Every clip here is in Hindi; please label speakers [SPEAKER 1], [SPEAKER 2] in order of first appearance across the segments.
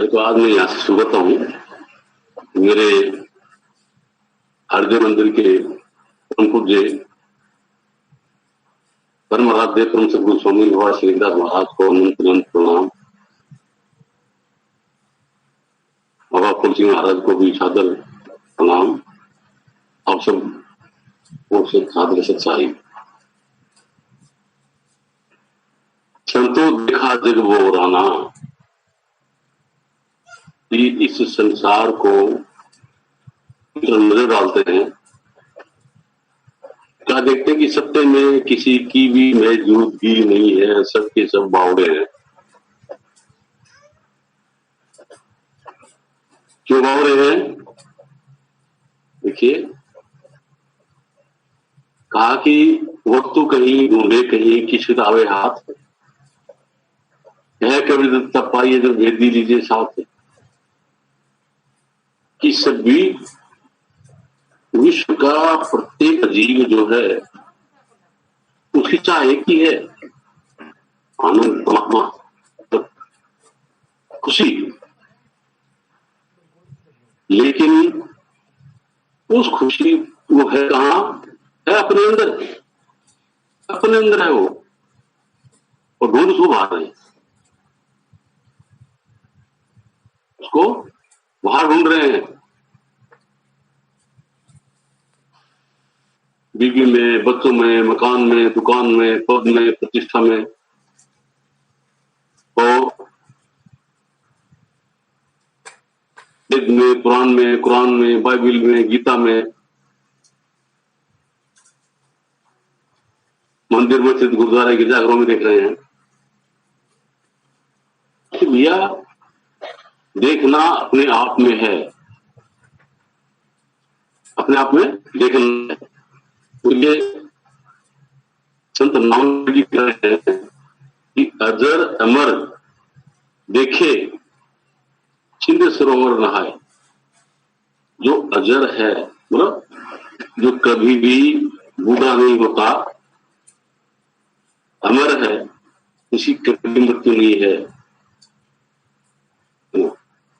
[SPEAKER 1] तो आज मैं यहाँ से शुरू करता हूँ। मेरे हरदेव मंदिर के परम पूज्य परम आराध्य परम सद्गुरु स्वामी बाबा श्रीदास महाराज को अनंत प्रणाम। बाबा फूल सिंह महाराज को भी सादर प्रणाम। आप सब को सादर सच्चाई। संतो देखा जग वो राना, इस संसार को नजर डालते हैं, क्या देखते हैं कि सत्य में किसी की भी मौजूदगी नहीं है, सबके सब बावड़े हैं। क्यों बावड़े हैं? देखिए, कहा कि वस्तु कहीं ढूंढे कहीं की किताबें हाथ है, कभी तब पाइए जो भेद दी लीजिए साथ। कि सभी विश्व का प्रत्येक जीव जो है उसकी चाह एक ही है, आनंद परमात्मा खुशी। लेकिन उस खुशी वो है कहाँ? है अपने अंदर, अपने अंदर है वो, और ढूंढ उसको बाहर है, उसको बाहर ढूंढ रहे हैं। बीवी में, बच्चों में, मकान में, दुकान में, पद में, प्रतिष्ठा में, और वेद में, पुराण में, कुरान में, बाइबल में, गीता में, मंदिर में स्थित गुरुद्वारा गिरजाघरों में देख रहे हैं। तो भैया देखना अपने आप में है, अपने आप में देखना है। तो ये संत नाम जी कह रहे हैं कि अजर अमर देखे छिंद सरोवर नहाए। जो अजर है, मतलब जो कभी भी बूढ़ा नहीं होता, अमर है, किसी कभी मृत्यु नहीं है,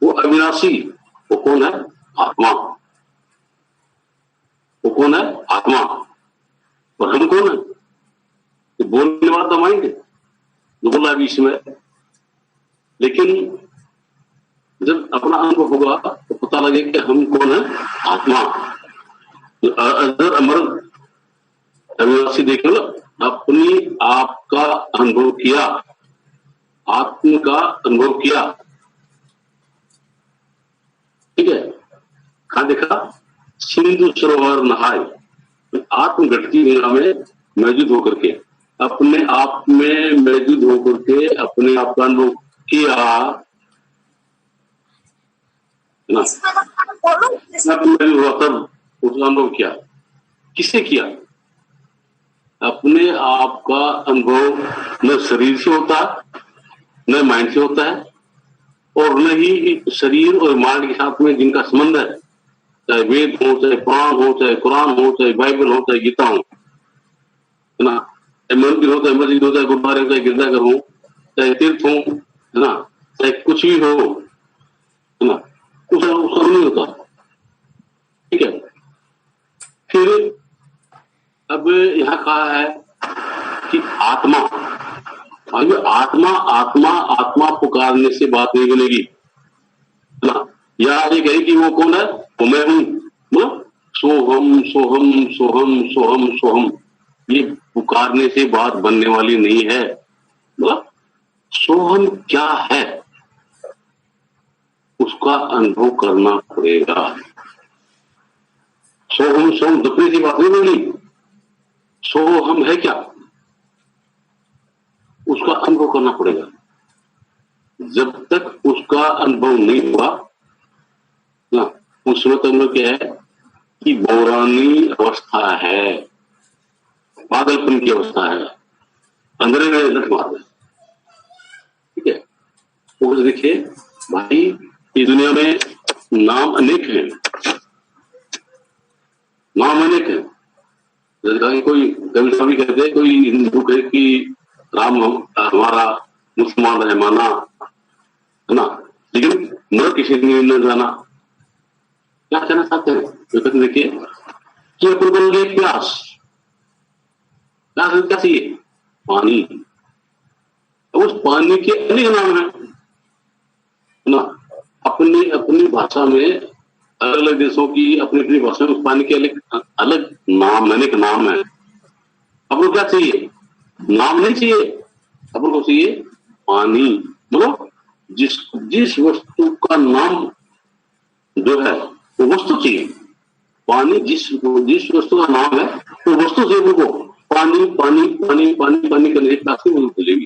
[SPEAKER 1] वो अविनाशी। वो कौन है? आत्मा। वो कौन है? आत्मा। और हम कौन है? तो बोलने वाला तो माइंड जो बोल रहा है बीच में। लेकिन जब अपना अनुभव होगा तो पता लगे कि हम कौन है? आत्मा। अजर अमर अविनाशी देख लो, अपनी आप का अनुभव किया, आत्म का अनुभव किया। ठीक है, कहा देखा? सिंधु सरोवर नहाए, आत्म घटती गंगा में मौजूद होकर के, अपने आप में मौजूद होकर के अपने आप का अनुभव किया ना। तब उसका अनुभव किया, किससे किया? अपने आप का अनुभव न शरीर से होता है, न माइंड से होता है, और न ही शरीर और माइंड के साथ में जिनका संबंध है, चाहे वेद हो, चाहे पुराण हो, चाहे कुरान हो, चाहे बाइबल हो, चाहे गीता हो, है ना, चाहे मंदिर हो, चाहे मस्जिद हो, चाहे गुरुद्वारे हो, चाहे गिरजाघर हो, चाहे तीर्थ हो, है ना, चाहे कुछ भी हो, है ना, उसका नहीं होता। ठीक है, फिर अब यहाँ कहा है कि आत्मा, आत्मा आत्मा आत्मा पुकारने से बात नहीं बनेगी ना। या ये कहे कि वो कौन है? वो मैं हूं, मतलब सोहम सोहम सोहम सोहम सोहम, ये पुकारने से बात बनने वाली नहीं है। मतलब सोहम क्या है उसका अनुभव करना पड़ेगा। सोहम सोहम दबने की बात नहीं बनी। सोहम है क्या, उसका अनुभव करना पड़ेगा। जब तक उसका अनुभव नहीं हुआ ना, उस वक्त अनुभव क्या है कि बौरानी अवस्था है, पागलपन की अवस्था है, अंदर में लट मार है। ठीक है, और देखिए भाई, इस दुनिया में नाम अनेक हैं, नाम अनेक है। जैसे कोई कवि स्वामी कहते हैं, कोई हिंदू कहे कि राम हमारा मुसलमान रहमाना, है ना, लेकिन न किसी ने न जाना। क्या कहना चाहते हैं? तो कहते देखिए कि अपन बन गए प्यास। प्यास क्या चाहिए? पानी। उस पानी के अनेक नाम है ना। अपनी अपनी भाषा में, अलग अलग देशों की अपनी अपनी भाषा में उस पानी के अलग अलग नाम, अनेक नाम है। अपन को क्या चाहिए? नाम नहीं चाहिए, अपन को चाहिए पानी। मतलब जिस जिस वस्तु का नाम जो है वो वस्तु चाहिए। पानी जिस जिस वस्तु का नाम है वो वस्तु से उनको पानी पानी पानी पानी पानी करने की प्यास मिलेगी।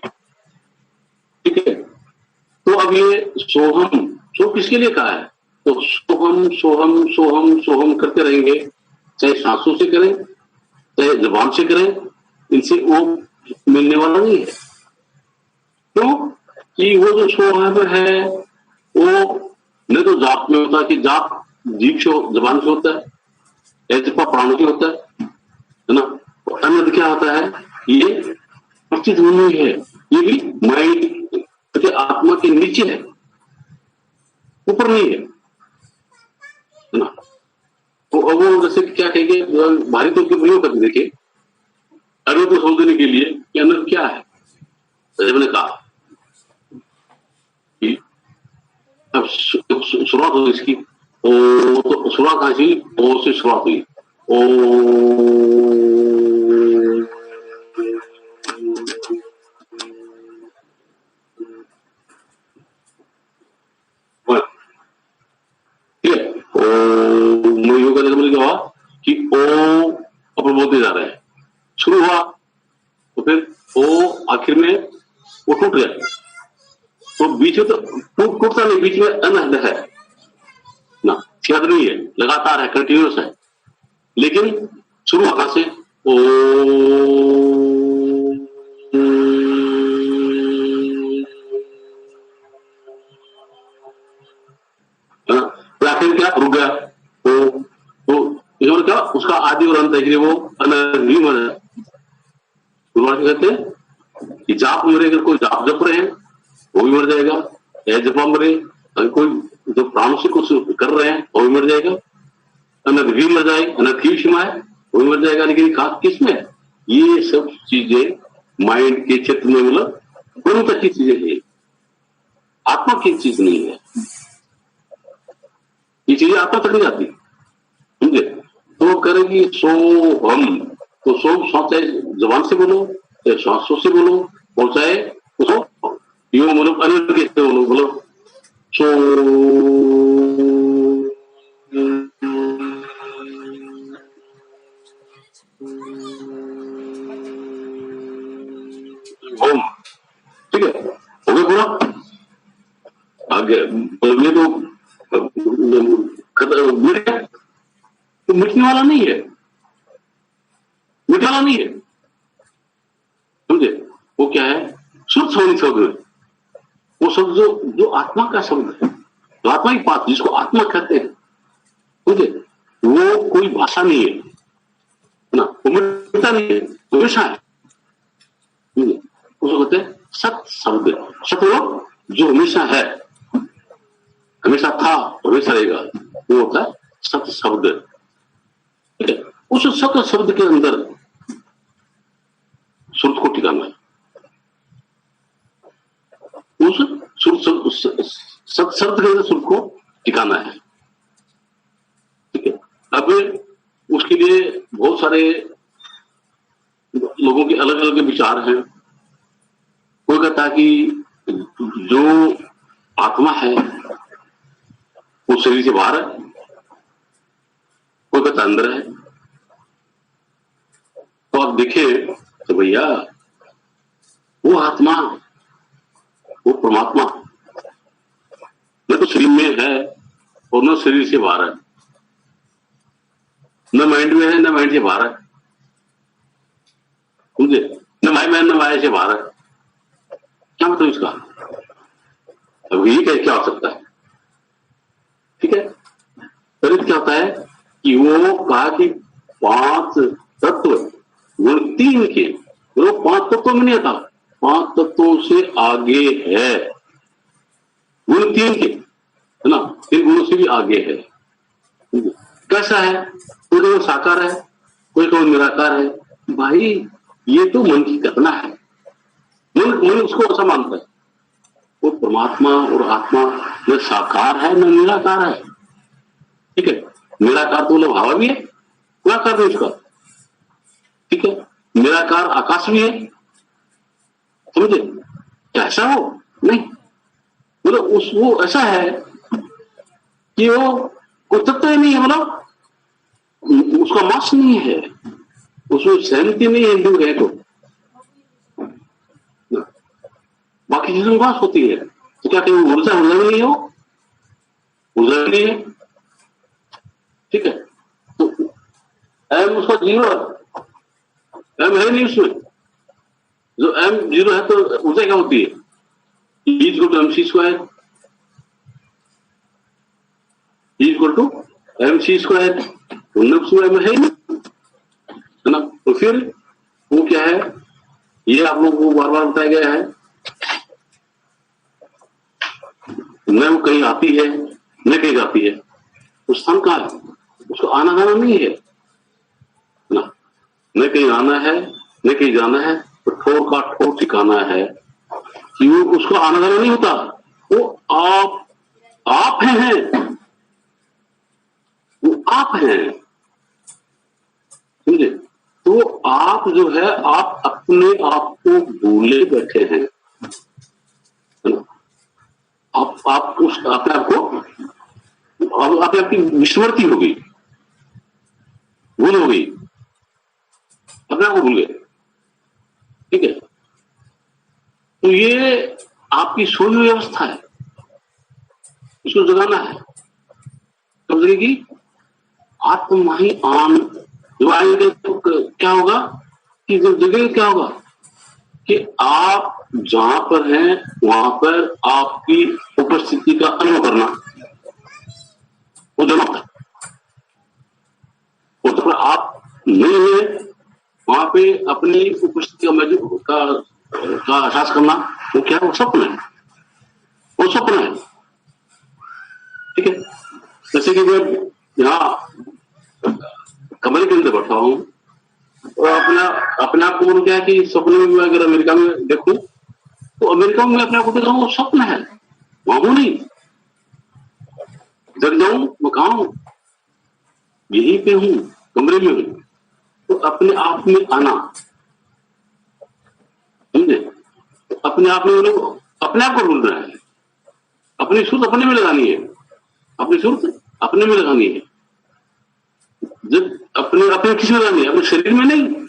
[SPEAKER 1] ठीक है। तो अब ये सोहम, सो किसके लिए कहा है? तो सोहम सोहम सोहम सोहम करते रहेंगे, चाहे सांसों से करें चाहे जबान से करें, इनसे वो मिलने वाला नहीं है। क्यों? कि वो जो सोहम है वो नहीं तो जाप में होता है कि जाप जीभ से जबान से होता है, ऐसे प्राणों से होता है ना। अन्य क्या होता है? ये प्रचित नहीं है, ये भी माइंड के आत्मा के नीचे है, ऊपर नहीं है ना। तो अब वो जैसे क्या कहेंगे, भारी तो के प्रयोग करके देखिए अनुभव को समझने के लिए कि अंदर क्या है। जैसे मैंने कहा कि अब शुरुआत हुई इसकी, ओ तो शुरुआत कहां से? ओ से शुरुआत हुई। ओ ठीक है। ओ योगा जैसे क्या हुआ कि ओ अपन बोलते जा रहे हैं, शुरू हुआ तो फिर ओ आखिर में वो टूट गया। तो बीच में तो टूटता नहीं, बीच में अनहद है ना, छेद नहीं है, लगातार है, कंटिन्यूस है। लेकिन शुरू कहां से? ओ आखिर क्या रुक गया? तो इन्होंने क्या उसका आदि और अंत है कि वो अनहद मर है। कहते हैं कि जाप मरे, अगर कोई जाप जप रहे हैं वो भी मर जाएगा। जपा मरे, अगर कोई जो प्राणों से कुछ कर रहे हैं वो भी मर जाएगा। अनंत भी मर जाएगी, अनंत की सीमा है वो भी मर जाएगा। लेकिन किसमें? ये सब चीजें माइंड के क्षेत्र में, मतलब दोनों तक की चीजें हैं, आत्मा की चीज नहीं है। ये चीजें आत्मा तक नहीं जाती, समझे? तो करेगी सो हम, तो सो चाहे जबान से बोलो चाहे श्वासों से बोलो और चाहे उसको यो मतलब अनिल के बोलो, बोलो सो ओम। ठीक है, हो गया पूरा। आगे बोलने तो मिट गया, तो मिटने वाला नहीं है, मिटने वाला नहीं है, समझे? वो क्या है? शुद्ध सोनी शब्द, वो शब्द जो जो आत्मा का शब्द है, जो आत्मा की बात जिसको आत्मा कहते हैं, समझे? वो कोई भाषा नहीं है ना, वो मिटता नहीं है, हमेशा है। उसको कहते हैं सत शब्द। सत वो जो हमेशा है, हमेशा था, हमेशा रहेगा, वो होता है सत शब्द। ठीक है। उस सत शब्द के अंदर श्रुत को टिकाना है, उस सत शब्द के अंदर श्रुत को टिकाना है। ठीक है। अब उसके लिए बहुत सारे लोगों के अलग अलग विचार हैं। कोई कहता है कि जो आत्मा है वो शरीर से बाहर है, कोई कहता अंदर है। तो आप देखें तो भैया वो आत्मा, वो परमात्मा न तो शरीर में है और न शरीर से बाहर है, न माइंड में है न माइंड से बाहर है, समझे? न माई में न माया से बाहर है। क्या मतलब इसका? अब यही क्या हो सकता है? ठीक है। फिर क्या होता है कि वो कहा कि 5 तत्व गुण 3 के, वो 5 तत्वों में नहीं आता, 5 तत्वों से आगे है, गुण 3 के। है ना, इन गुणों से भी आगे है। कैसा है? कोई तो साकार है, कोई तो निराकार है। भाई ये तो मन की कल्पना है। मन उसको ऐसा मानता है। वो परमात्मा और आत्मा न साकार है न निराकार है। ठीक है, निराकार तो बोले भाव भी है, निराकार नहीं उसका। ठीक है, निराकार आकाश भी है, समझे? कैसा हो? नहीं, मतलब वो ऐसा है कि वो कोई तत्व ही नहीं है, मतलब उसका मास नहीं है, उसमें सहमति नहीं है हिंदू है तो। बाकी चीजों में बात होती है, तो क्या कहीं ऊर्जा ऊर्जा नहीं है? वो ऊर्जा नहीं है। ठीक है, तो एम उसका जीरो है, एम है नहीं उसमें। जो एम जीरो है तो ऊर्जा क्या होती है? Equal to MC square, equal to MC square. M है ना? तो फिर वो क्या है, ये आप लोगों को बार बार बताया गया है। न वो कहीं आती है न कहीं जाती है, उस स्थान कहाँ है? उसको आना जाना नहीं है ना, न कहीं आना है न कहीं जाना है। तो ठोर का ठोर ठिकाना है कि वो उसको आना जाना नहीं होता। वो आप हैं, वो आप हैं, समझे? तो आप जो है, आप अपने आप को भूले बैठे हैं, है ना? आप उस अपने आप को, अपने आप की विस्मृति हो गई, भूल हो गई, अपने आप को भूल गए। ठीक है, तो ये आपकी सोई हुई अवस्था है, इसको जगाना है। कब जगेगी? आत्मा ही आन जो आएंगे तो क्या होगा कि जब जगह क्या होगा कि आप जहां पर हैं वहां पर आपकी उपस्थिति का अनुभव करना, वो जमा है। और जब आप नहीं है वहां पे अपनी उपस्थिति का एहसास करना, वो क्या है? वो स्वप्न है, वो स्वप्न है। ठीक है, जैसे कि मैं यहाँ कमरे के अंदर बैठा हूं और अपने आप को बोलूं क्या है कि स्वप्न में अगर अमेरिका में देखूं तो अमेरिका में अपने आप को देख रहा हूं, वो स्वप्न है, वहां हूं नहीं। जग जाऊं मैं कहा हूं? यहीं पे हूं, कमरे में हूं। तो अपने आप में आना, समझे? तो अपने आप में लोग अपने आप को ढूंढ रहे हैं। अपनी सूरत अपने में लगानी है, अपनी सूरत अपने में लगानी है। जब अपने अपने किस में लगानी है? अपने शरीर में नहीं,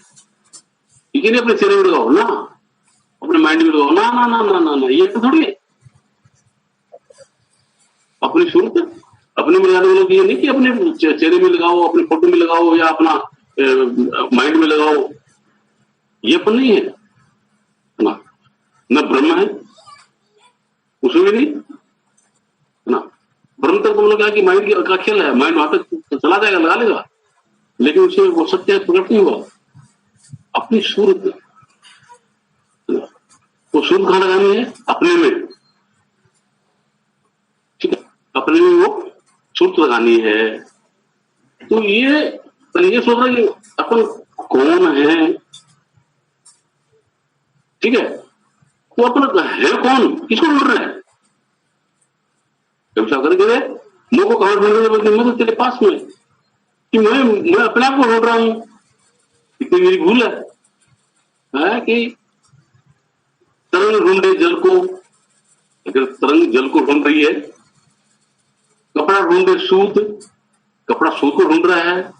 [SPEAKER 1] ठीक है? अपने शरीर में लगाओ ना, अपने माइंड में लगाओ ना, ना ना ना ना ना, ये तो थोड़ी है। अपनी सूरत अपने में लगाने वालों की ये नहीं कि अपने चेहरे में लगाओ, अपने फोटो में लगाओ या अपना माइंड में लगाओ, ये अपन नहीं है ना। न ब्रह्म है उसमें भी नहीं ना। ब्रह्म तक तुम लोग क्या कि माइंड का खेल है, माइंड वहां तक चला जाएगा, लगा लेगा, लेकिन उसमें वो सत्य प्रकट नहीं हुआ। अपनी सूरत, वो सूरत कहां लगानी है? अपने में। ठीक है, अपने में वो सूरत लगानी है। तो ये सोच रहा है कि अपन कौन है। ठीक है, तो अपन है कौन, किसको ढूंढ रहे हैं? करके मुंह को कहां ढूंढ रहे हैं? बल्कि मैं तो तेरे पास में कि मैं अपने आप को ढूंढ रहा हूं। इतनी मेरी भूल है कि तरंग ढूंढे जल को, अगर तरंग जल को ढूंढ रही है, कपड़ा ढूंढे सूत, कपड़ा सूत को ढूंढ रहा है,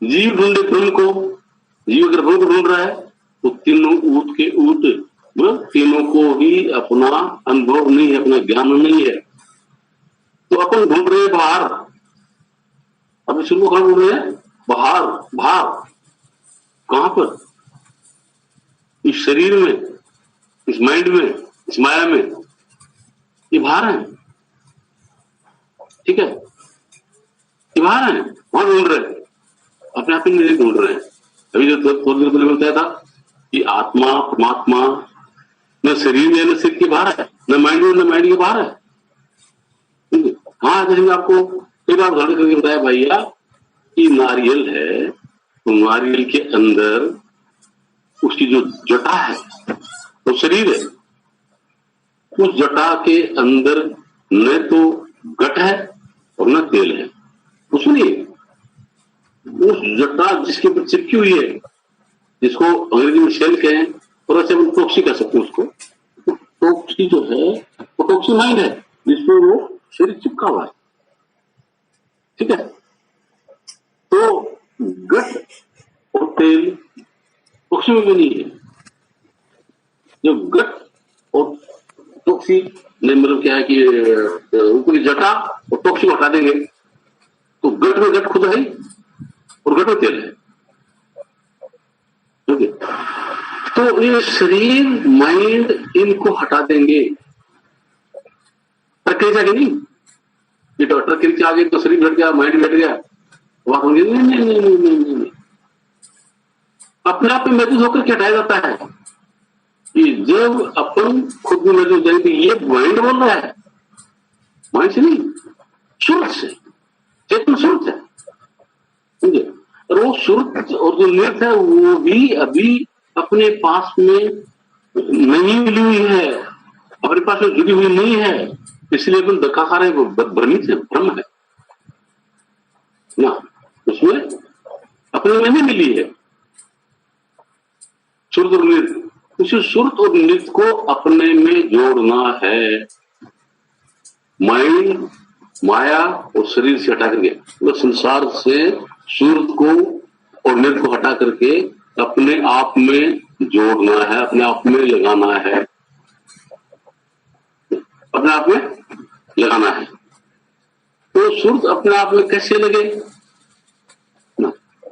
[SPEAKER 1] जीव ढूंढे ब्रह्म को, जीव अगर ब्रह्म को ढूंढ रहा है तो तीनों ऊट के ऊट, तीनों को ही अपना अनुभव नहीं है, अपना ज्ञान नहीं है। तो अपन ढूंढ रहे हैं बाहर, अब ईश्वर को कहां ढूंढ रहे हैं? बाहर। बाहर कहां पर? इस शरीर में, इस माइंड में, इस माया में, ये बाहर है। ठीक है, ये बाहर है, वहां ढूंढ रहे हैं, अपने आप ही नहीं ढूंढ रहे हैं। अभी जो थोड़ी देर पहले बताया था कि आत्मा परमात्मा न शरीर में न शरीर के बाहर है, न माइंड में न माइंड के बाहर है। ठीक है। हाँ, जैसे मैं आपको कई बार उदाहरण करके बताया भैया कि नारियल है, तो नारियल के अंदर उसकी जो जटा है वो शरीर है, उस जटा के अंदर न तो गट है और न तेल है, कुछ नहीं है। उस जटा जिसके ऊपर चिपकी हुई है, जिसको अंग्रेजी में शेल कहें और ऐसे हम टॉक्सी कह सकते हैं उसको, टॉक्सी जो है वो टॉक्सी माइंड है जिसपे वो शरीर चिपका हुआ है। ठीक है, तो गट और तेल टॉक्सी में भी नहीं है। जो गट और टॉक्सी ने मतलब क्या है कि ऊपरी जटा और टॉक्सी को हटा देंगे तो गट में गट खुद है और गट में तेल है। ठीक है, तो ये शरीर माइंड इनको हटा देंगे, प्रक्रिया के नहीं। ये डॉक्टर के आ गए तो शरीर घट गया, माइंड घट गया, वहां होंगे नहीं नहीं नहीं नहीं नहीं नहीं, नहीं। अपने आप में महसूस होकर क्या हटाया जाता है कि जब अपन खुद में महसूस करेंगे ये माइंड बोल रहा है, माइंड से नहीं, सुरत से, चेतन सुरत है। समझे? और वो सुरत और जो निर्थ है वो भी अभी अपने पास में नहीं मिली हुई है, अपने पास में जुड़ी हुई नहीं है, इसलिए अपन धक्का खा रहे हैं, भ्रमित है, भ्रम है ना, उसमें अपने में नहीं मिली है सुरत और नृत्य। उसी सुरत और नृत्य को अपने में जोड़ना है, माइंड माया और शरीर से हटा करके, तो संसार से सूरत को और नृत्य को हटा करके अपने आप में जोड़ना है, अपने आप में लगाना है, अपने आप में लगाना है। तो सूरत अपने आप में कैसे लगे ना,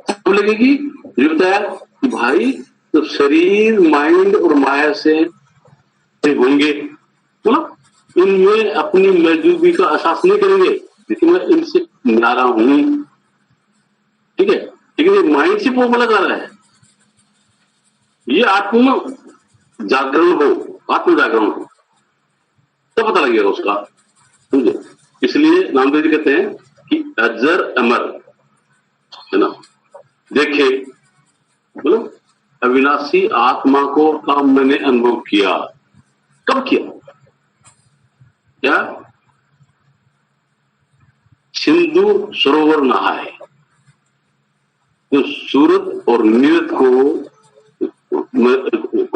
[SPEAKER 1] कब लगेगी? ये बताया कि भाई तो शरीर माइंड और माया से होंगे, मतलब इनमें अपनी मौजूदगी का एहसास नहीं करेंगे, लेकिन मैं इनसे न्यारा हूं। ठीक है, लेकिन ये माइंड से वो लगा रहा है, ये आत्म जागरण हो, आत्म जागरण हो तो पता लगेगा उसका। समझे? इसलिए नामदेव जी कहते हैं कि अजर अमर है ना, देखे मतलब अविनाशी आत्मा को कब मैंने अनुभव किया, कब किया? क्या? सिंधु सरोवर नहाए, तो सूरत और नीरत को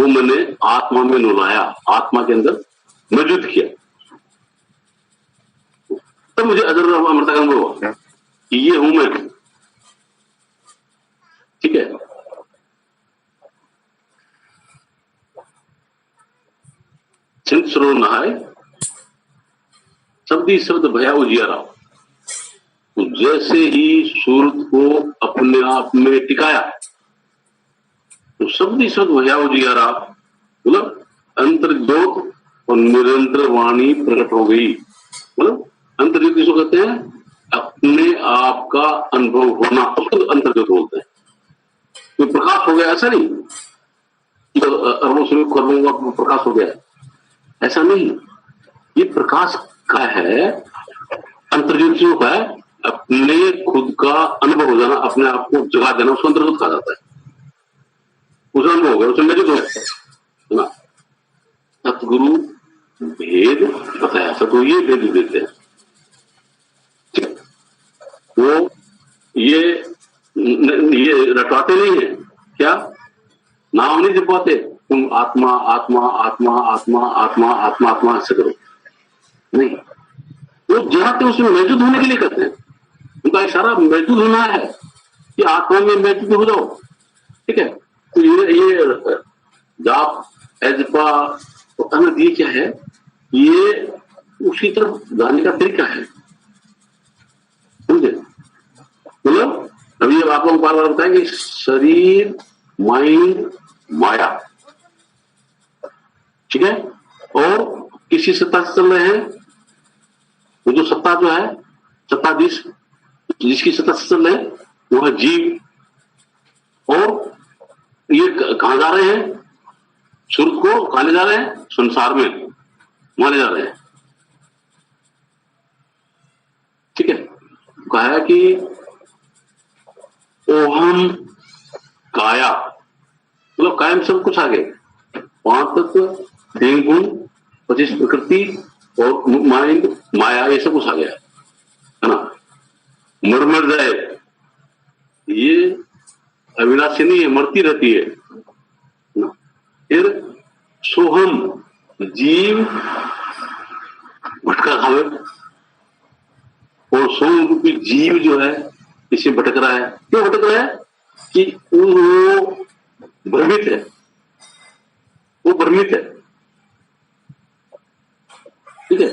[SPEAKER 1] मैंने आत्मा में नुलाया, आत्मा के अंदर मौजूद किया, तब मुझे अजर अमरता का अनुभव हुआ कि ये हूं मैं। ठीक है, सिंधु सरोवर नहाए, शब्दी शब्द भया उजियारा, तो जैसे ही सूरत को अपने आप में टिकाया तो शब्दी शब्द भया उजियारा, मतलब अंतर्ज्योत और निरंतर वाणी प्रकट हो गई। मतलब अंतर्ज्योत किसको कहते हैं? अपने आप का अनुभव होना, उसको अंतर्ज्योत बोलते हैं। तो प्रकाश हो गया ऐसा नहीं अरबों से खरबों का प्रकाश हो गया, ऐसा नहीं। ये प्रकाश का है, अंतर्ज्योतियों का है, अपने खुद का अनुभव हो जाना, अपने आप को जगा देना, उसको अंतर्गत कहा जाता है। उसे अनुभव हो गया, उसे मेरे जो है सतगुरु भेद बताया, सतगुरु ये भेद देते हैं। वो ये रटवाते नहीं है, क्या नाम नहीं जपवाते, तुम आत्मा आत्मा आत्मा आत्मा आत्मा आत्मा आत्मा ऐसे करो, नहीं। वो जहां तो उसमें मौजूद होने के लिए कहते हैं, उनका इशारा मौजूद होना है कि आत्मा में मौजूद हो जाओ। ठीक है, तो ये जाप एजपा तो अनंत ये क्या है, ये उसी तरफ जाने का तरीका है। समझे? मतलब अभी अब आप लोग बार बार बताएंगे शरीर माइंड माया, ठीक है, और किसी सत्ता से चल रहे हैं, वो जो सत्ता जो है, सत्ताधीश जिसकी सत्ता से चल रहे हैं वो है जीव, और ये कहां जा रहे हैं? सूरत को कहां ले जा रहे हैं? संसार में वहां ले जा रहे हैं। कहा है कि ओहम काया, मतलब कायम सब कुछ आ गए, 5 तत्व, 3 गुण, 25 प्रकृति और माइंड, माया, ये सब कुछ आ गया है ना। मर जाए, ये अविनाशी नहीं है, मरती रहती है ना। फिर सोहम, जीव भटका खावे, और सोम रूपी जीव जो है इसे भटक रहा है। क्यों भटक रहा है? कि वो भ्रमित है, वो भ्रमित है। ठीक है,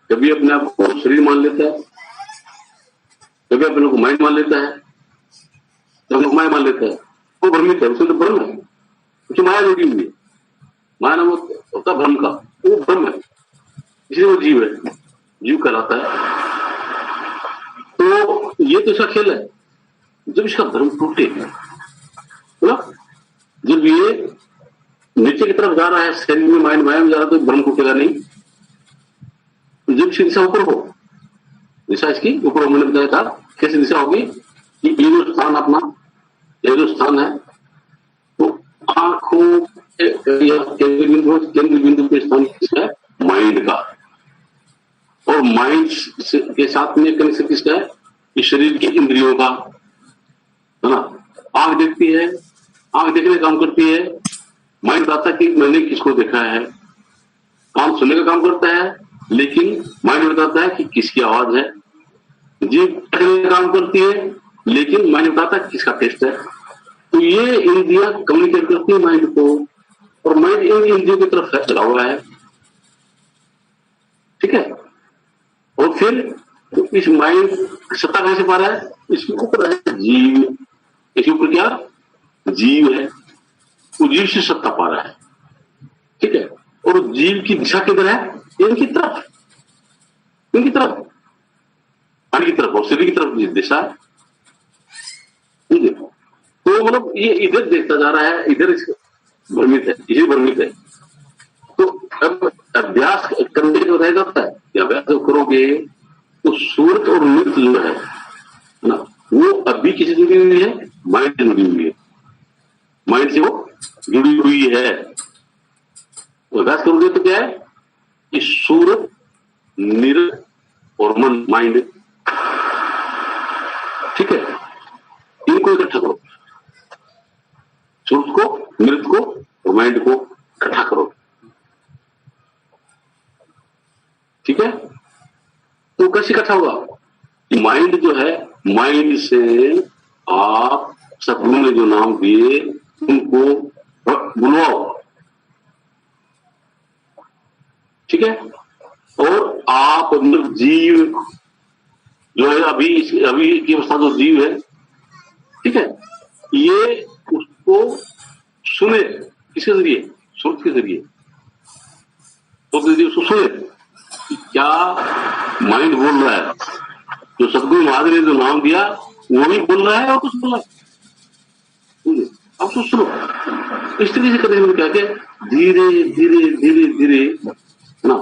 [SPEAKER 1] कभी अपने आप को शरीर मान लेता है, कभी अपने को माइंड मान लेता है, कभी माया मान लेता है। वो भ्रमित है, उसमें तो भ्रम है, क्योंकि माया जुड़ी हुई है। माया नाम होता भ्रम का, वो भ्रम है, इसलिए वो जीव है, जीव कहलाता है। तो ये तो इसका खेल है। जब इसका भ्रम टूटे, मतलब जब ये नीचे की तरफ जा रहा है, शरीर में माइंड माया में जा रहा है, तो भ्रम टूटेगा नहीं। जब इसकी दिशा ऊपर हो, दिशा इसकी ऊपर मैंने बताया था कैसी दिशा होगी कि ये जो स्थान अपना, ये जो स्थान है, तो आंखों केंद्र बिंदु के स्थान किसका है? माइंड का। और माइंड के साथ में कनेक्शन किसका है? इस शरीर की इंद्रियों का, है ना। आंख देखती है, आंख देखने का काम करती है, माइंड बताता है कि मैंने किसको देखा है। कान सुनने का काम करता है, लेकिन माइंड बताता है कि किसकी आवाज है। जीभ देखने का काम करती है, लेकिन माइंड बताता है किसका टेस्ट है। तो ये इंद्रियां कम्युनिकेट करती है माइंड को, और माइंड इन इंद्रियों की तरफ चला हुआ है। ठीक है, और फिर तो इस माइंड सत्ता कहां से पा रहा है? इसके ऊपर है जीव, इसके ऊपर क्या? जीव है, वो जीव से सत्ता पा रहा है। ठीक है, और जीव की दिशा किधर है? इनकी तरफ, इनकी तरफ, पानी की तरफ और शरीर की तरफ दिशा है। तो मतलब ये इधर देखता जा रहा है, इधर भ्रमित है, इसी भ्रमित है। तो अब अभ्यास करने जो रह जाता है, अभ्यास जो करोगे तो सूरत और मृत जो है ना, वो अभी किसी जुड़ी हुई है? माइंड से जुड़ी हुई है, माइंड से वो जुड़ी हुई है। तो अभ्यास करोगे तो क्या है कि सूरत, निरत और मन, माइंड, ठीक है, इनको इकट्ठा करो। सूरत को, मृत को और माइंड को इकट्ठा करो। ठीक है, तो कैसे इकट्ठा होगा? माइंड जो है, माइंड से आप सदगुरु ने जो नाम दिए उनको बुलवाओ। ठीक है, और आप अंदर जीव जो है, अभी की अवस्था जो जीव है, ठीक है, ये उसको सुने, किसके जरिए? सुरत के जरिए, उसको सुने क्या माइंड बोल रहा है। जो सदगुरु महाराज ने जो नाम दिया वो भी बोल रहा है और कुछ बोल रहा है, आप तो सुनो। इस तरीके से करेंगे क्या क्या, धीरे धीरे धीरे धीरे ना,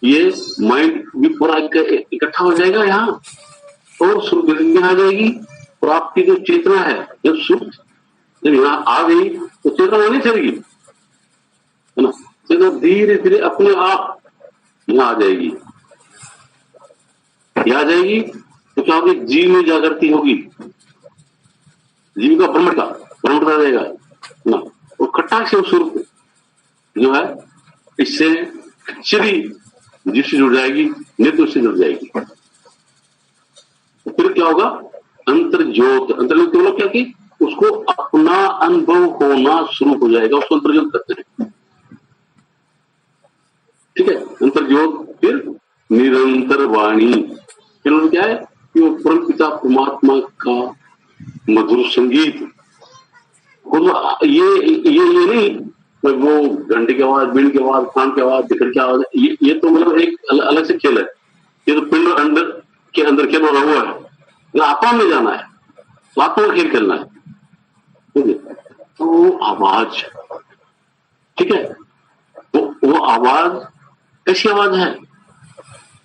[SPEAKER 1] ये माइंड भी पूरा इकट्ठा हो जाएगा यहाँ, और सुर में आ जाएगी। और आपकी जो चेतना है, जब सुख जब यहाँ आ गई तो चेतना नहीं चलेगी, है ना। चेतना धीरे धीरे अपने आप यहाँ आ जाएगी, यहाँ आ जाएगी तो क्या होगी? जीव में जागृति होगी, जीव का भ्रमण आ जाएगा ना। और खट्टाक से सुर जो है इससे सीधी जीव से जुड़ जाएगी, नेत्र से जुड़ जाएगी। फिर क्या होगा? अंतर्ज्योत, अंतर्ज्योत मतलब क्या कि उसको अपना अनुभव होना शुरू हो जाएगा, उसको अंतर्ज्योत करते हैं। ठीक है, अंतर्ज्योत। फिर निरंतर वाणी, फिर क्या है कि वो परम पिता परमात्मा का मधुर संगीत। ये नहीं वो घंटे की आवाज, बीन की आवाज, कान की आवाज, दिखर की आवाज, ये तो मतलब एक अलग से खेल है। ये तो पिंड अंदर के अंदर खेल हो रहा हुआ है, आत्मा में जाना है, तो आत्मा का खेल खेलना है। तो आवाज, ठीक है, वो आवाज कैसी आवाज है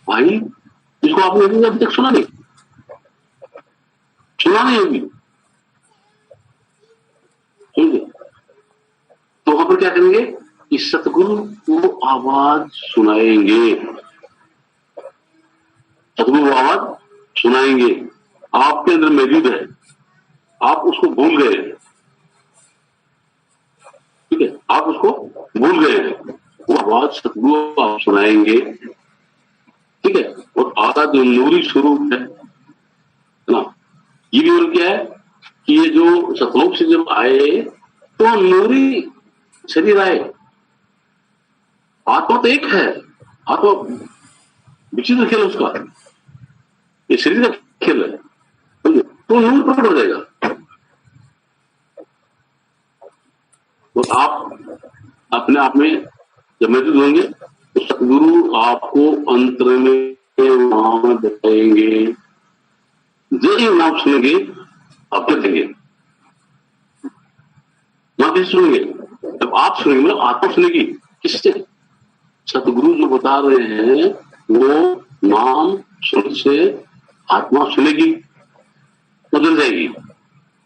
[SPEAKER 1] भाई? इसको आपने अभी तक सुना नहीं, सुना नहीं होगी, समझे? तो वहां पर क्या करेंगे कि सतगुरु को आवाज सुनाएंगे, सतगुरु को आवाज सुनाएंगे। आपके अंदर मौजूद है, आप उसको भूल गए, ठीक है, आप उसको भूल गए हैं, वो आवाज सतगुरु आप सुनाएंगे, ठीक है। और आपका जो नूरी स्वरूप है ना, ये भी और क्या है कि ये जो सतलोक से जब आए तो नूरी शरीर आए, आत्मा तो एक है, आत्मा विचित्र खेल उसका, ये शरीर का खेल है, तो नूर प्रकट हो जाएगा। तो आप अपने आप में जब मौजूद होंगे तो सतगुरु आपको अंतर में नाम बताएंगे, जो ही नाम सुनेंगे आप कर देंगे, वहां कैसे सुनेंगे? जब आप सुनेंगे मतलब आत्मा सुनेगी, किससे? सतगुरु जो बता रहे हैं वो नाम सुन से आत्मा सुनेगी, बदल जाएगी,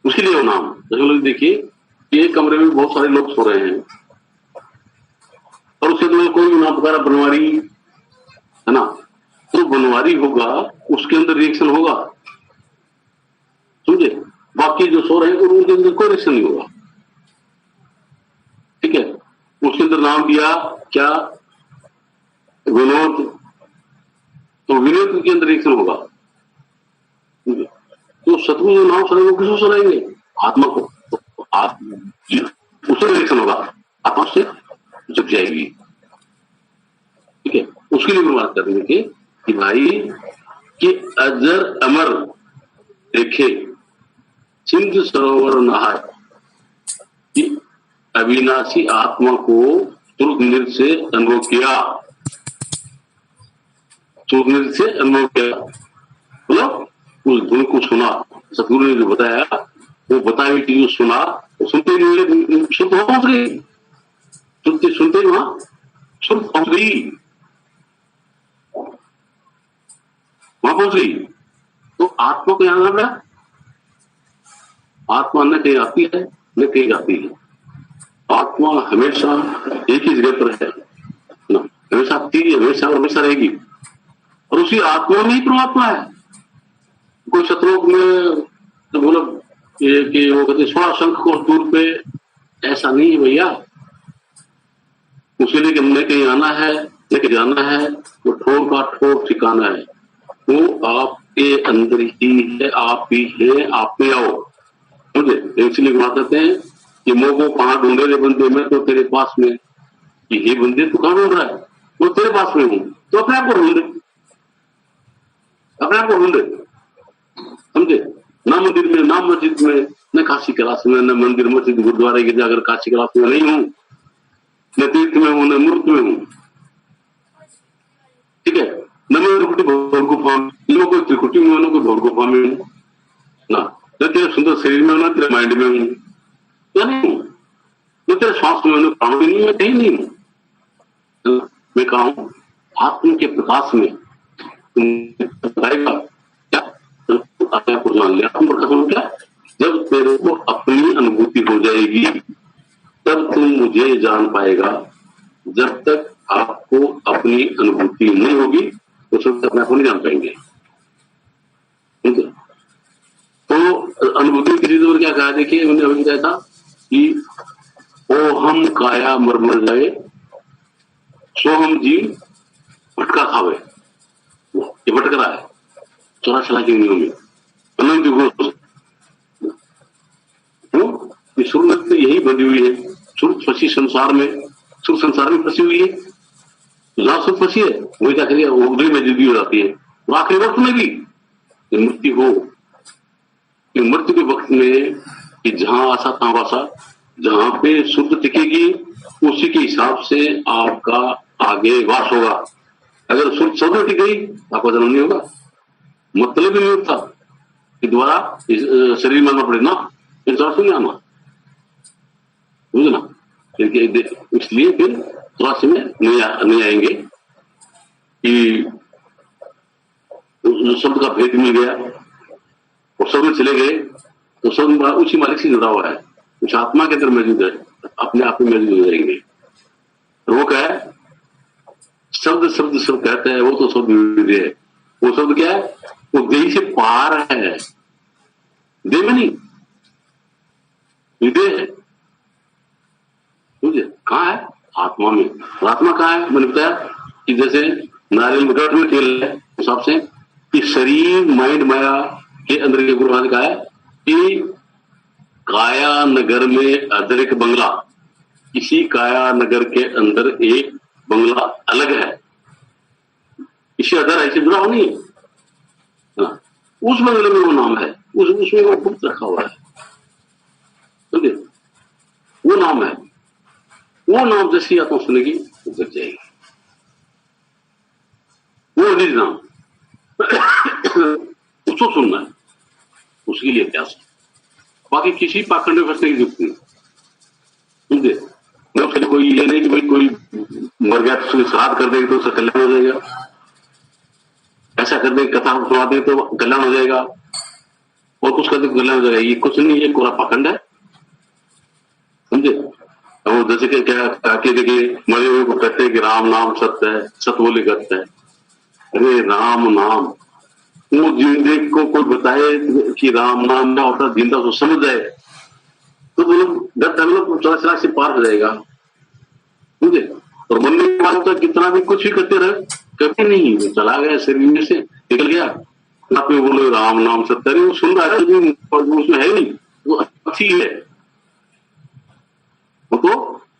[SPEAKER 1] उसके लिए वो नाम। जैसे देखिए एक कमरे में बहुत सारे लोग सो रहे हैं और उसके अंदर कोई नाम पुकारा बनवारी है ना, तो बनवारी होगा उसके अंदर रिएक्शन होगा, समझे? बाकी जो सो रहे हैं उनके अंदर कोई रिएक्शन नहीं होगा, ठीक है। उसके अंदर नाम दिया क्या, विनोद, तो विनोद के अंदर रिएक्शन होगा, तो सतगुरु जो नाम सुनेंगे वो किसको सुनाएंगे? आत्मा को, तो उससे रिएक्शन होगा, आत्मा से झुक जाएगी, ठीक है। उसके लिए बात करेंगे कि भाई कि अजर अमर देखे सिंधु सरोवर नहाए, कि अविनाशी आत्मा को सुरनिर से अनुभव किया, सुरनिर से अनुभव किया, मतलब उस धुन को सुना, सतगुरु ने जो बताया वो बताई हुई चीज सुना, तो सुनते नहीं शुद्ध पहुंच गई, सुनते सुनते वहां शुद्ध पहुंच गई, वहां पहुंच गई। तो आत्मा को यहां पड़ा, आत्मा न कहीं आती है न कहीं जाती है, आत्मा हमेशा एक ही जगह पर है ना, हमेशा आती है, हमेशा हमेशा रहेगी, और उसी आत्मा में ही परमात्मा है। कोई शत्रुओं में तो बोला कि वो कहते 16 शंख को दूर पे, ऐसा नहीं है भैया, उसके लिए कि हमने कहीं आना है लेके जाना है, वो ठोर का ठोर ठिकाना है, वो आपके अंदर ही है, आप ही है, आप में आओ, समझे? इसलिए बात करते हैं कि मोह को कहाँ ढूंढे रे बंदे, मैं तो तेरे पास में, कि हे बंदे तू कहाँ ढूंढ रहा है? वो तेरे पास में हूं, तो अपने आप को ढूंढे, अपने आप को ढूंढे, समझे? ना मंदिर में, ना मस्जिद में, न काशी कैलाश में, न मंदिर मस्जिद गुरुद्वारे के जाकर काशी कैलाश में नहीं हूं, न तीर्थ में हूं, न मूर्त में हूं, ठीक है। न मैं त्रिकुटी भोर गुफा में, न कोई त्रिकुटी में, न कोई भोर गुफा में हूं ना, न तेरे सुंदर शरीर में, न तेरे माइंड में हूं, क्या नहीं हूं, न तेरे श्वास में, न प्राणों में नहीं, मैं कहीं नहीं हूं, मैं कहा हूं आत्म के प्रकाश में क्या अपने आप को जान लिया, आत्म प्रकाश में क्या, जब तेरे को अपनी अनुभूति हो जाएगी तब तुम मुझे जान पाएगा, जब तक आपको अपनी अनुभूति नहीं होगी तो सब अपने आप को नहीं जान पाएंगे, ठीक है। तो अनुभूति की चीजों पर क्या कहा, देखिए मैंने अभी बताया था कि ओ हम काया मर जाए, सो हम जीव भटका खावे, ये भटक रहा है 84 की उम्र में, अनंत घोष शुरू में तो यही बनी हुई है, सुर फंसी संसार में, सुर संसार में फंसी हुई है, जहां सुर फंसी है वही क्या करिए, उधर में जिंदगी हो जाती है, तो आखिरी वक्त में भी मृत्यु हो, मृत्यु के वक्त में कि जहां आशा तहां वासा, जहां पे शुद्ध टिकेगी उसी के हिसाब से आपका आगे वास होगा। अगर शुद्ध शब्द टिक गई आपका जन्म नहीं होगा, मतलब ही नहीं होता कि दोबारा शरीर में आना पड़े ना, इंसान नहीं आना, समझे ना? इसलिए फिर थोड़ा में नहीं आएंगे कि शब्द का भेद मिल गया, और शब्द में चले गए तो शब्द उसी मालिक से जुड़ा हुआ है, उस आत्मा के अंदर मौजूद है, अपने आप में मौजूद हो जाएंगे। तो वो क्या है, शब्द शब्द सब कहते हैं, वो तो शब्द विधेय है। वो शब्द क्या है, वो देह से पार है, देह में नहीं, विधेय है। समझे, कहाँ है, आत्मा में। और आत्मा कहाँ है, मैंने बताया कि जैसे नारियल में गट में तेल है, उस हिसाब से कि शरीर माइंड माया के अंदर के गुरु महाराज का है कि काया नगर में अदरिक बंगला, इसी काया नगर के अंदर एक बंगला अलग है, इसे अदर ऐसे जुड़ा हो नहीं है। हाँ, उस बंगले में वो नाम है, उसमें वो गुप्त रखा हुआ है। समझे, वो नाम है, वो नाम जैसी आत्मा सुनेगी जग जाएगी, वो निज नाम उसको सुनना है, उसके लिए अभ्यास है। बाकी किसी पाखंड में फंसने की जरूरत नहीं। समझे, मैं कोई ये नहीं कि भाई कोई मर गया तो श्राद्ध कर देंगे तो उसका कल्याण हो जाएगा, ऐसा कर देंगे कथा सुना दें तो कल्याण हो जाएगा, और कुछ कर दे कल्याण हो जाएगा, ये कुछ नहीं, ये पूरा पाखंड है। समझे, वो जैसे कि क्या आके देखिए मरे हुए को कहते हैं कि राम नाम सत्य है, सत्य बोले गत्य है। अरे राम नाम, वो जिंदे को कोई बताए कि राम नाम क्या होता है, जिंदा तो समझ जाए तो लोग गत्य हम लोग चला चला से पार हो जाएगा। समझे, और मन में क्या होता है, कितना भी कुछ भी करते रहे कभी नहीं, वो चला गया शरीर में से निकल गया, आप बोलो राम नाम सत्य, अरे वो सुन रहा है उसमें है नहीं, वो अच्छी है। तो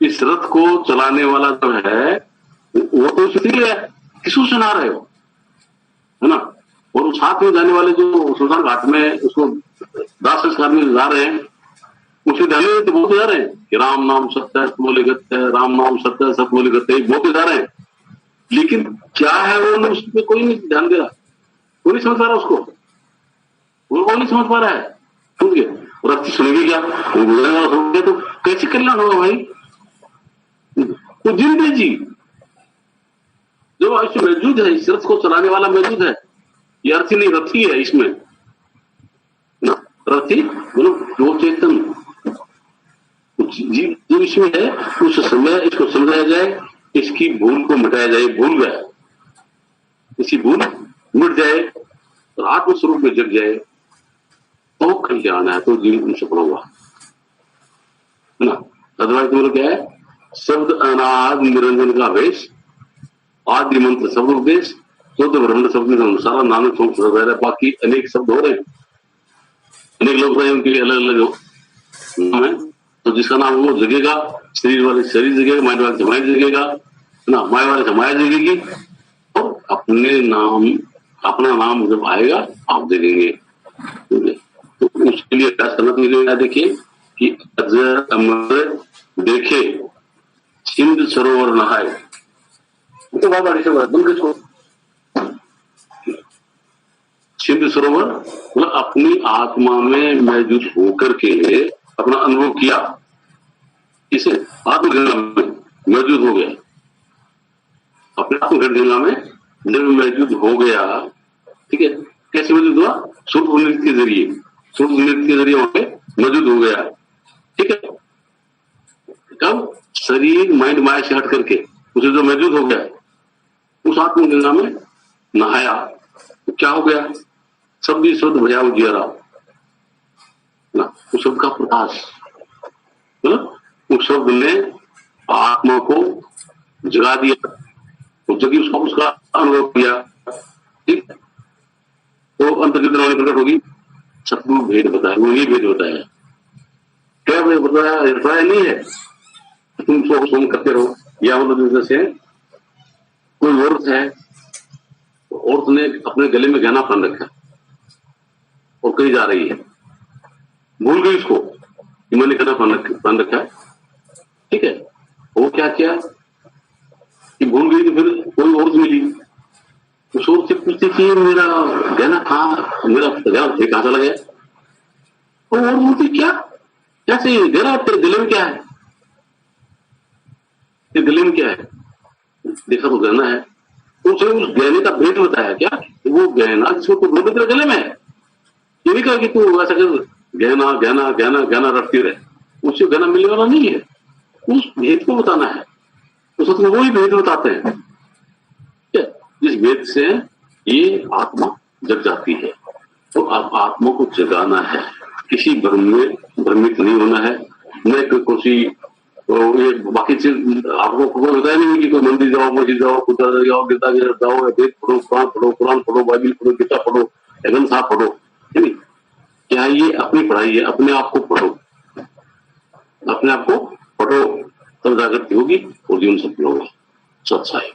[SPEAKER 1] इस रथ को चलाने वाला जो है वो तो इसलिए है, किसको सुना रहे हो, है ना। और उस हाथ में जाने वाले जो सुल्तान घाट में उसको दास संस्कार में जा रहे हैं, उसे ध्यान तो बोलते जा रहे हैं कि राम नाम सत्य है, बोले गत्य है, राम नाम सत्य है, सत्य बोले गत्य है, बोलते जा रहे हैं। लेकिन क्या है वो उस पर कोई नहीं ध्यान दे रहा, कोई नहीं समझ पा रहा उसको, वो कोई नहीं समझ पा रहा है। समझ गए, और अच्छी सुनेगी क्या, वो तो कैसे कल्याण होगा भाई, वो जिंदे जी जो इसमें मौजूद है, इस रथ को चलाने वाला मौजूद है, ये अर्थी नहीं रथी है इसमें ना, रथी बोलो वो चेतन जीव जो इसमें है, उस समय इसको समझाया जाए, इसकी भूल को मिटाया जाए, भूल गया इसकी भूल मिट जाए और आत्मस्वरूप में जग जाए तो कल्याण है, तो जीवन सफल हुआ, है ना। अदरवाइज तो क्या है, शब्द अनाद निरंजन का वेश, आदि मंत्र शब्द उपदेश, शुद्ध ब्रह्म शब्द सारा नाम है, बाकी अनेक शब्द हो रहे हैं, अनेक लोग रहे उनके अलग अलग नाम है, तो जिसका नाम वो जगेगा, शरीर वाले शरीर जगेगा, माइंड वाले से माइंड जगेगा ना, माया वाले से माया जगेगी, और अपने नाम अपना नाम जब आएगा आप जगेंगे। तो उसके लिए अभ्यास करना चाहिए। देखिए कि अजर अमर देखे सिंध सरोवर नहाए, तो बहुत बड़ी सरोवर तुम किसको सिंध सरोवर मतलब अपनी आत्मा में मौजूद होकर के अपना अनुभव किया, इसे आत्मगंगा में मौजूद हो गया, अपने आत्मगंगा में जब मौजूद हो गया, ठीक है, कैसे मौजूद हुआ, सूर्य नृत्य के जरिए, सूर्य नृत्य के जरिए वहां पे मौजूद हो गया, ठीक है। कब शरीर माइंड माया से हट करके उसे जो मौजूद हो गया, उस आत्मगंगा में नहाया, तो क्या हो गया, सब शुद्ध भया उजियारा ना, उस शब्द का प्रकाश, उस शब्द ने आत्मा को जगा दिया, उस जगह उसका अनुभव किया, ठीक, तो अंतर्गत प्रकट होगी, सतगुरु भेद बताया, वो नहीं भेद बताया, क्या भेद बताया नहीं है, तुम सोम करते रहो, या मतलब जैसे कोई औरत है, तो औरत ने अपने गले में गहना पहन रखा और कहीं जा रही है, भूल गई उसको कि मैंने गहना पहन रखा है, ठीक है, वो क्या किया कि भूल गई, तो फिर कोई औरत मिली, उस औरत से पूछती कि मेरा गहना कहाँ, मेरा गहना कहाँ चला गया, तो और बोलती क्या कैसे गहना तेरे गले में क्या है, तेरे गले में क्या है, देखा तो गहना है, तो उसने उस गहने का भेद बताया क्या, वो गहना जिसको तो तेरे गले में है, ये नहीं कहा कि तू ऐसा कर गहना गहना गहना गहना रखती रहे, उससे गहना मिलने वाला नहीं है। उस भेद को बताना है, उस वक्त वो ही भेद बताते हैं जिस भेद से ये आत्मा जग जाती है। तो अब आत्मा को जगाना है, किसी भ्रम में भ्रमित नहीं होना है, न कोई तो ये बाकी चीज आपको कोई बताया नहीं कि कोई मंदिर जाओ, मस्जिद जाओ, गुरुद्वारा जाओ, गीता जाओ, वेद पढ़ो, कुरान पढ़ो, बाइबिल पढ़ो, गीता पढ़ो, ग्रंथ साहब पढ़ो, है नहीं। क्या ये अपनी पढ़ाई है? अपने आप को पढ़ो, अपने आप को पढ़ो, तब जागृति होगी और जीवन सफल होगा। सत्साई।